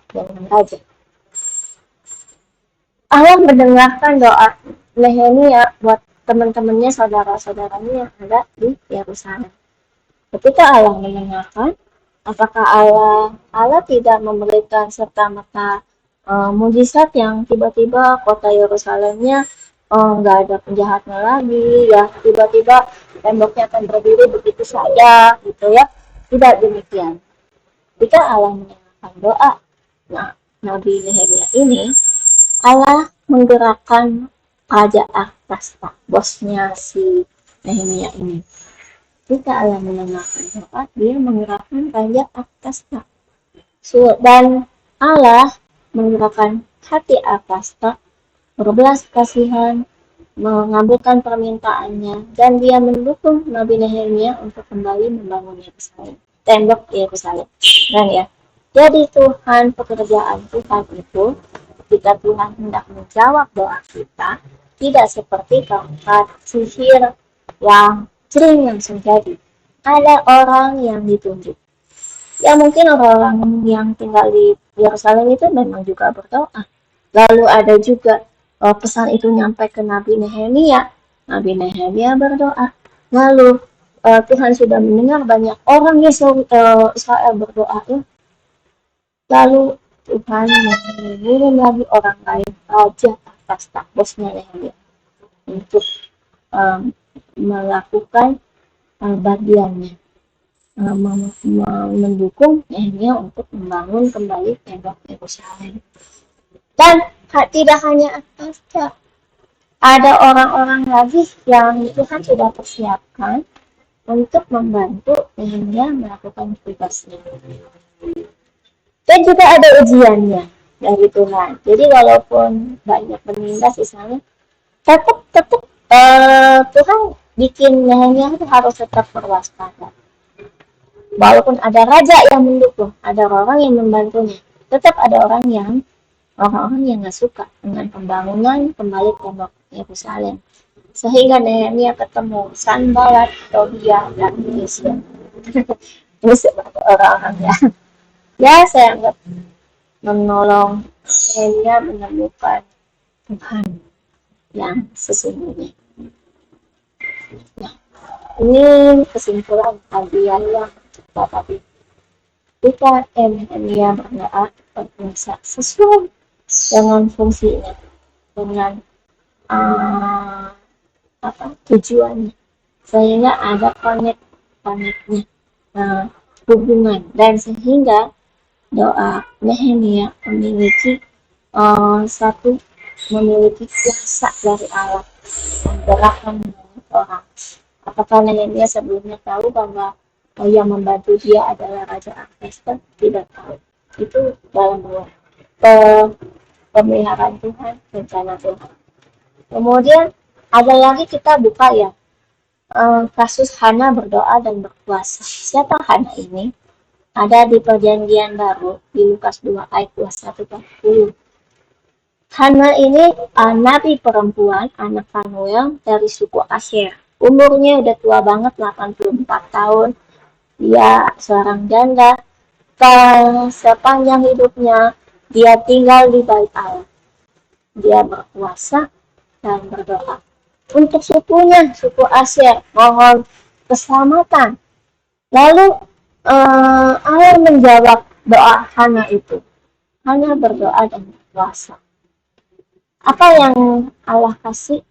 A: dengan raja. Allah mendengarkan doa Nehemia buat teman-temannya, saudara-saudaranya yang ada di Yerusalem. Ketika Allah mendengarkan, apakah Allah tidak memberikan serta-merta mujizat yang tiba-tiba kota Yerusalemnya nggak ada penjahatnya lagi, ya tiba-tiba temboknya akan berdiri begitu saja, gitu ya? Tidak demikian. Jika Allah mengucapkan doa. Nah, Nabi Nehemia ini Allah menggerakkan Raja Artasasta, bosnya si Nehemia ini. Jika Allah mendengarkan doa, dia menggerakkan Raja Artasasta. Dan Allah menggerakkan hati Artasasta, berbelas kasihan, mengabulkan permintaannya, dan dia mendukung Nabi Nehemia untuk kembali membangun Yerusalem, tembok Yerusalem. Dan ya, jadi Tuhan, pekerjaan Tuhan itu, ketika Tuhan hendak menjawab doa kita, tidak seperti tongkat sihir yang sering langsung jadi. Ada orang yang ditunjuk. Ya mungkin orang-orang yang tinggal di Yerusalem itu memang juga berdoa. Lalu ada juga pesan itu nyampe ke Nabi Nehemia. Nabi Nehemia berdoa. Lalu Tuhan sudah mendengar banyak orang Israel berdoa. Ya. Lalu Tuhan mengirim lagi orang lain, Raja Artasasta, bosnya Nehemia, untuk melakukan bagiannya, mendukung Nehemia untuk membangun kembali tembok Yerusalem. Dan tidak hanya Artasasta, ada orang-orang lagi yang Tuhan sudah persiapkan untuk membantu Nehemia melakukan tugasnya. Dan juga ada ujiannya dari Tuhan. Jadi walaupun banyak penindas di sana, tetap Tuhan bikin Nehemia itu harus tetap berwaspada. Walaupun ada raja yang mendukung, ada orang yang membantunya, tetap ada orang-orang yang nggak suka dengan pembangunan kembali tembok Yerusalem. Sehingga Nehemia ketemu Sanballat, Tobia, dan Geshem. Ini sebagai orang-orang ya saya anggap menolong Nehemia menemukan Tuhan yang sesungguhnya. Nah, ini kesimpulan kajian yang tadi. Jika Nehemia berdoa berpuasa sesuai dengan fungsinya, dengan tujuannya, sehingga ada connect-nya, hubungan, dan sehingga doa Nehemia memiliki memiliki kuasa dari Allah menggerakkan orang. Apakah Nehemia sebelumnya tahu bahwa yang membantu dia adalah Raja Artasasta? Tidak tahu. Itu dalam pemeliharaan Tuhan, rencana Tuhan. Kemudian ada lagi kita buka ya, kasus Hana berdoa dan berpuasa. Siapa Hana ini? Ada di Perjanjian Baru di Lukas 2 ayat 21-40. Hana ini nabi perempuan, anak Fanuel dari suku Asher. Umurnya udah tua banget, 84 tahun. Dia seorang janda. Sepanjang hidupnya dia tinggal di Bait Allah. Dia berpuasa dan berdoa untuk sukunya, suku Asher, mohon keselamatan. Lalu Allah menjawab doa Hana itu. Hana berdoa dan berpuasa. Apa yang Allah kasih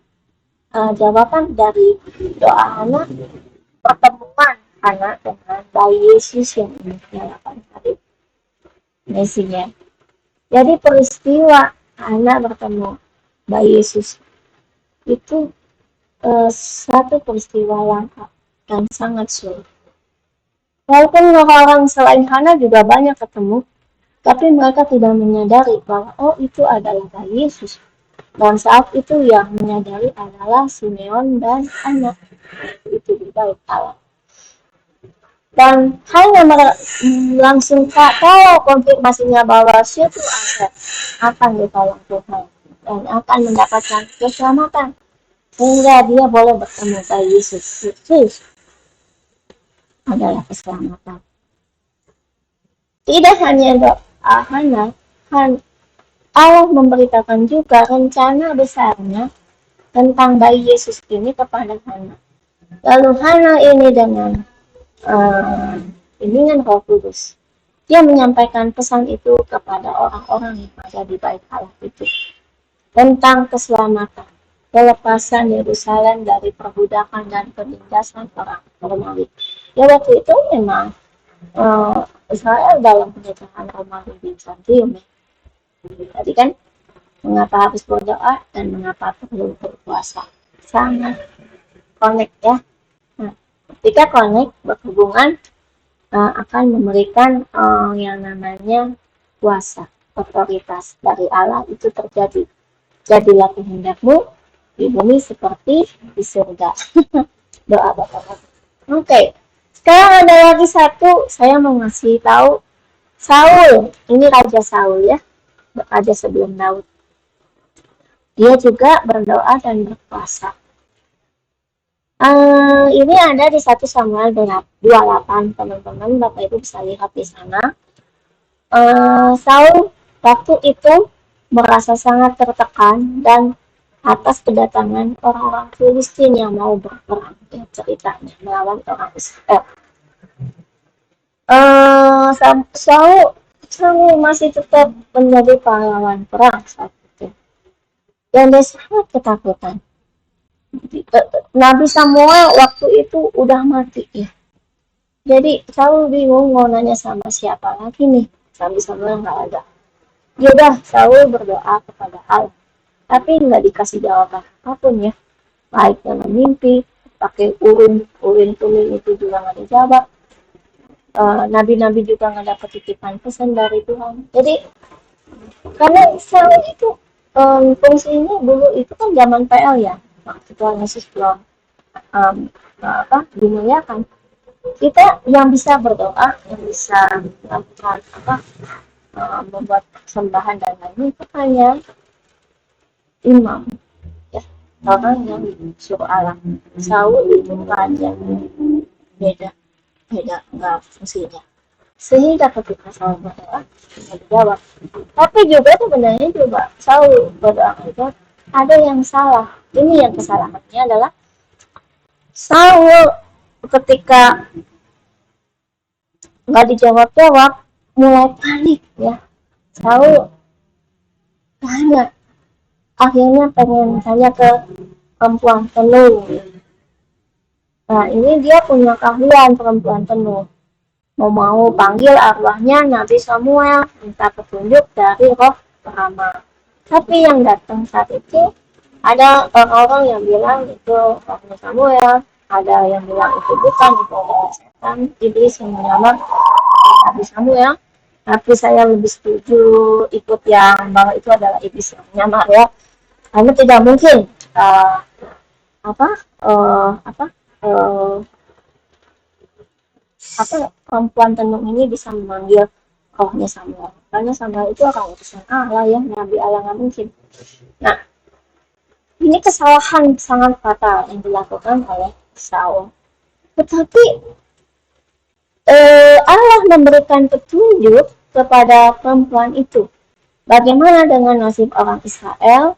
A: jawaban dari doa Hana? Pertemuan Hana dengan bayi Yesus yang dinyalakan hari Mesinya. Jadi peristiwa Hana bertemu bayi Yesus itu satu peristiwa langka dan sangat sulit. Walaupun orang selain Hana juga banyak ketemu, tapi mereka tidak menyadari bahwa itu adalah bayi Yesus. Dan saat itu yang menyadari adalah Simeon dan Ana. Itu di Bait Allah. Dan hanya langsung kalau konfirmasinya bahwa siapa akan ditolong Tuhan dan akan mendapatkan keselamatan, sehingga dia boleh bertemu bayi Yesus. Yesus adalah keselamatan. Tidak hanya doa Hana, Allah memberitakan juga rencana besarnya tentang bayi Yesus ini kepada Hana. Lalu Hana ini dengan bimbingan Roh Kudus, dia menyampaikan pesan itu kepada orang-orang yang ada di Bait Allah itu tentang keselamatan, pelepasan Yerusalem dari perbudakan dan penindasan orang Romawi. Ya waktu itu memang Israel dalam penjajahan Romawi Bizantium ya. Tadi kan mengapa harus berdoa dan mengapa perlu berpuasa. Sangat connect ya. Nah, ketika connect berhubungan akan memberikan yang namanya kuasa, otoritas dari Allah itu terjadi. Jadilah kehendakmu di bumi seperti di surga. Doa Bapak. Oke. Sekarang ada lagi satu, saya mau ngasih tahu Saul. Ini Raja Saul ya, raja sebelum Daud. Dia juga berdoa dan berpuasa. Ini ada di 1 Samuel 28, teman-teman, Bapak Ibu bisa lihat di sana. Saul waktu itu merasa sangat tertekan dan atas kedatangan orang-orang Filistin yang mau berperang, ya, ceritanya melawan orang Israel. Saul masih tetap menjadi pahlawan perang saat itu, dan dia sangat ketakutan. Nabi Samuel waktu itu udah mati ya. Jadi Saul bingung mau nanya sama siapa lagi nih. Nabi Samuel nggak ada. Ya udah, Saul berdoa kepada Allah, tapi nggak dikasih jawaban apapun ya. Baik dalam mimpi, pakai urin tumim itu juga nggak dijawab. Nabi-nabi juga nggak dapat titipan pesan dari Tuhan. Jadi karena Saul itu fungsinya dulu itu kan zaman PL ya, waktu Tuhan Yesus belum dimuliakan. Kita yang bisa berdoa, yang bisa melakukan membuat sembahan dan lain-lain itu hanya imam ya, orang yang suruh Allah. Saul itu raja, beda nggak fungsinya, sehingga ketika Saul berdoa bisa dijawab. Tapi juga sebenarnya juga Saul berdoa itu ada yang salah. Ini yang kesalahannya adalah Saul ketika nggak dijawab-jawab mulai panik ya. Saul tanya, akhirnya pengen tanya ke perempuan penuh. Nah ini dia punya keahlian perempuan penuh. Mau panggil arwahnya Nabi Samuel, minta petunjuk dari roh Rahma. Tapi yang datang saat itu ada orang-orang yang bilang itu rohnya Samuel, ada yang bilang itu bukan, itu adalah setan, iblis yang menyamar Nabi Samuel. Tapi saya lebih setuju ikut yang bahwa itu adalah iblis yang menyamar ya, karena tidak mungkin perempuan tenung ini bisa memanggil rohnya Samuel, karena Samuel itu akan utusan Allah ya, Nabi Allah nggak mungkin. Nah ini kesalahan sangat fatal yang dilakukan oleh Saul. Tetapi Allah memberikan petunjuk kepada perempuan itu. Bagaimana dengan nasib orang Israel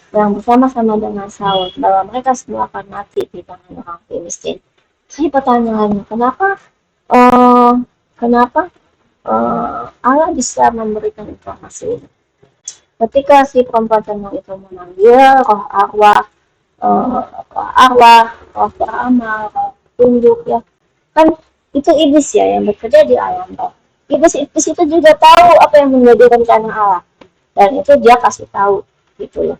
A: yang bersama-sama dengan Saul, bahwa mereka semua akan mati di tangan orang Filistin. Jadi pertanyaannya, kenapa Allah bisa memberikan informasi ini? Ketika si perempuan tenung itu memanggil roh arwah, roh beramal, roh tunjuk ya, kan itu iblis ya yang bekerja di alam roh. Iblis itu juga tahu apa yang menjadi rencana Allah, dan itu dia kasih tahu gitu loh.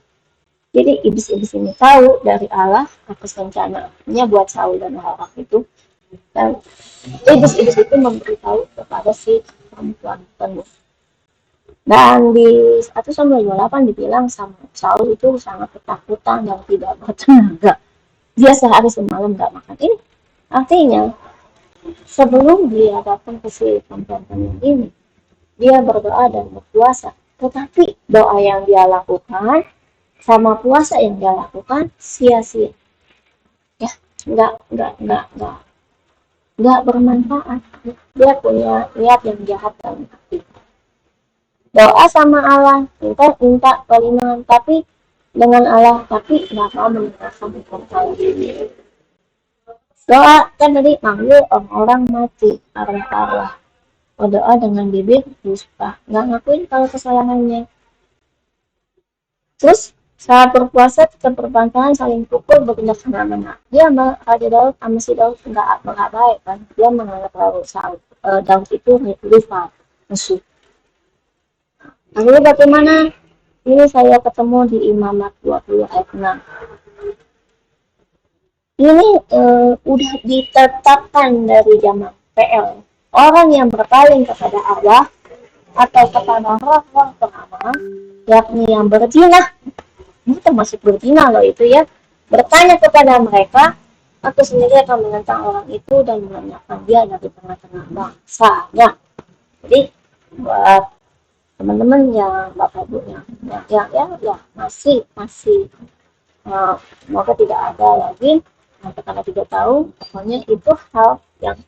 A: Jadi iblis ini tahu dari Allah atas rencananya buat Saul dan orang itu, dan iblis itu memberitahu kepada si perempuan penuh. Dan di 1 Samuel 28 dibilang sama Saul itu sangat ketakutan dan tidak bertenaga. Dia sehari semalam gak makan. Ini artinya sebelum dia datang ke si perempuan penuh ini, dia berdoa dan berpuasa. Tetapi doa yang dia lakukan sama puasa yang dia lakukan sia-sia ya, nggak bermanfaat. Dia punya niat yang jahat dalam hati, doa sama Allah, minta perlindungan tapi dengan Allah, tapi nggak mau mendengarkan Allah. Doa kan tadi manggil orang mati, arwah berdoa dengan bibir dusta, nggak ngakuin kalau kesalahannya. Terus saat berpuasa tetap berpantangan, saling pukul, berpindah kemana-mana. Dia sama Raja Daud sama si Daud nggak baik kan, dia menganggap Saul Daud itu rival, musuh. Lalu bagaimana? Ini saya ketemu di Imamat 20 ayat 6. Ini udah ditetapkan dari zaman PL. Orang yang berpaling kepada Allah atau kepada orang-orang beramal, yakni yang berzina, ini termasuk berzina loh itu ya, bertanya kepada mereka, aku sendiri akan menentang orang itu dan menanyakan dia dari tengah-tengah bangsanya. Jadi buat teman-teman yang bapak ibu yang masih semoga tidak ada lagi karena tidak tahu, pokoknya itu hal yang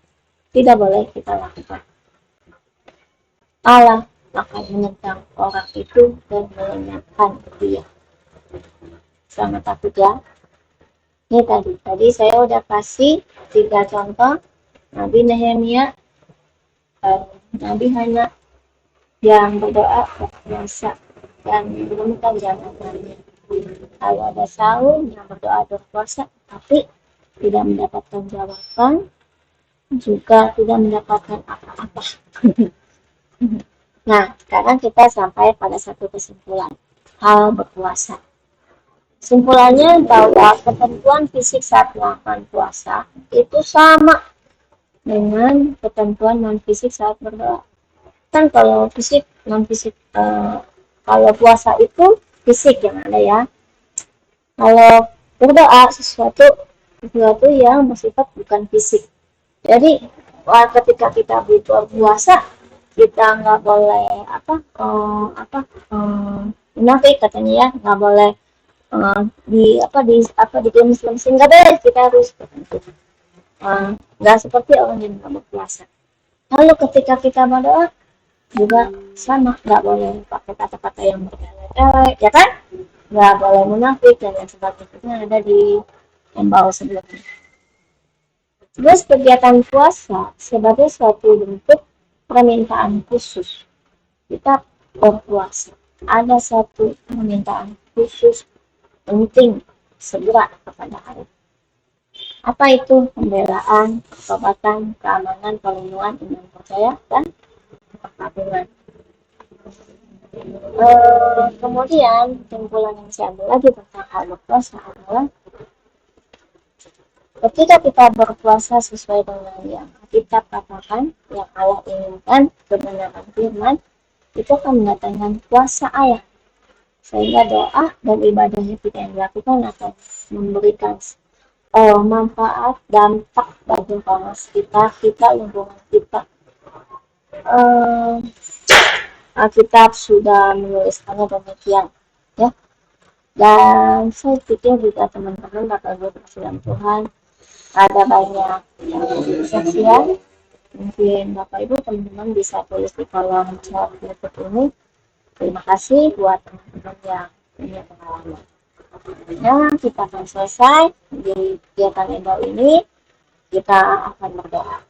A: tidak boleh kita lakukan. Allah akan menentang orang itu dan melenyapkan dia. Sangat takut ya. Ini tadi saya udah kasih 3 contoh Nabi Nehemia, Nabi Hana yang berdoa berpuasa dan menemukan jawabannya. Kalau ada Saul yang berdoa berpuasa tapi tidak mendapatkan jawaban, juga tidak mendapatkan apa-apa. Nah, sekarang kita sampai pada satu kesimpulan, hal berpuasa. Kesimpulannya bahwa ketentuan fisik saat melakukan puasa itu sama dengan ketentuan non fisik saat berdoa. Kan kalau fisik non fisik, kalau puasa itu fisik yang ada ya. Kalau berdoa sesuatu yang bersifat bukan fisik. Jadi ketika kita berpuasa, kita nggak boleh munafik katanya ya, nggak boleh di lemes-lemesin, nggak boleh, kita harus nggak seperti orang yang nggak berpuasa. Lalu ketika kita berdoa juga sama, nggak boleh pakai kata-kata yang bertele-tele, ya kan? Nggak boleh munafik dan lain sebagainya, ada di yang bawah sebelumnya. Terus kegiatan puasa sebagai suatu bentuk permintaan khusus. Kita berpuasa. Ada satu permintaan khusus penting segera kepada Allah. Apa itu? Pembelaan, pertobatan, keamanan, perlindungan, iman percaya, dan perlindungan. Kemudian kesimpulan yang saya ambil lagi tentang hal berpuasa adalah ketika kita berpuasa sesuai dengan yang kita katakan, yang Allah inginkan, kebenaran firman, itu akan mendatangkan kuasa Allah. Sehingga doa dan ibadahnya kita yang dilakukan akan memberikan manfaat, dampak bagi orang sekitar kita, lingkungan kita. Alkitab sudah menuliskannya demikian, ya. Dan saya pikir juga teman-teman bakal berkenan Tuhan, ada banyak yang kesaksian. Mungkin Bapak Ibu teman-teman bisa tulis di kolom chat YouTube ini. Terima kasih buat teman-teman yang punya pengalaman. Nah, kita akan selesai di kegiatan Endo ini. Kita akan berdoa.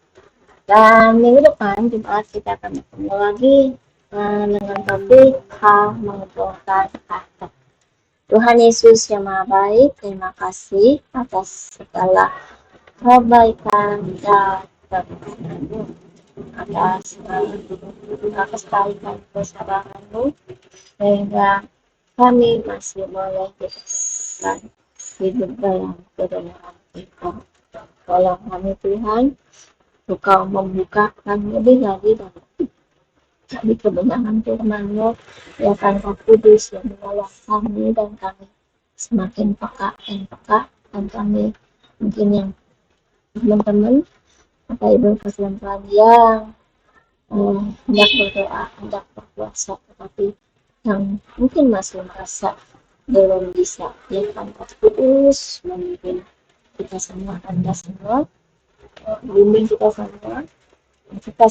A: Dan minggu depan Jumat kita akan bertemu lagi dengan topik hal mengumpulkan harta. Tuhan Yesus yang Maha Baik, terima kasih atas segala kebaikan dan kebenaran-Mu, atas kebaikan kesabaran-Mu, sehingga kami masih boleh dikasihkan hidup dalam kebenaran Engkau. Tolong kami Tuhan, Engkau membukakan lebih lagi dari kebenaran firman-Mu, ya kan Roh Kudus yang menolong kami dan kami semakin peka dan kami mungkin yang teman-teman Bapak Ibu kasihan Tuhan yang hendak berdoa, hendak berpuasa, tetapi yang mungkin masih merasa belum bisa, ya kan Roh Kudus memimpin kita semua, Anda semua, bimbing kita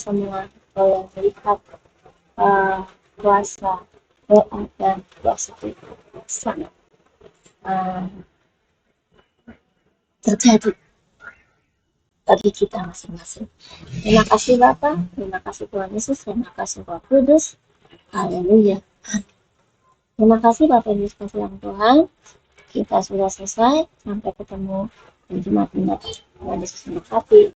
A: semua boleh melihat puasa, doa dan puasa itu sangat terjadi bagi kita masing-masing. Terima kasih Bapak, terima kasih Tuhan Yesus, terima kasih Roh Kudus. Haleluya. Terima kasih Bapak Ibu sekalian Tuhan. Kita sudah selesai, sampai ketemu di Jumat mendatang. Tuhan Yesus memberkati.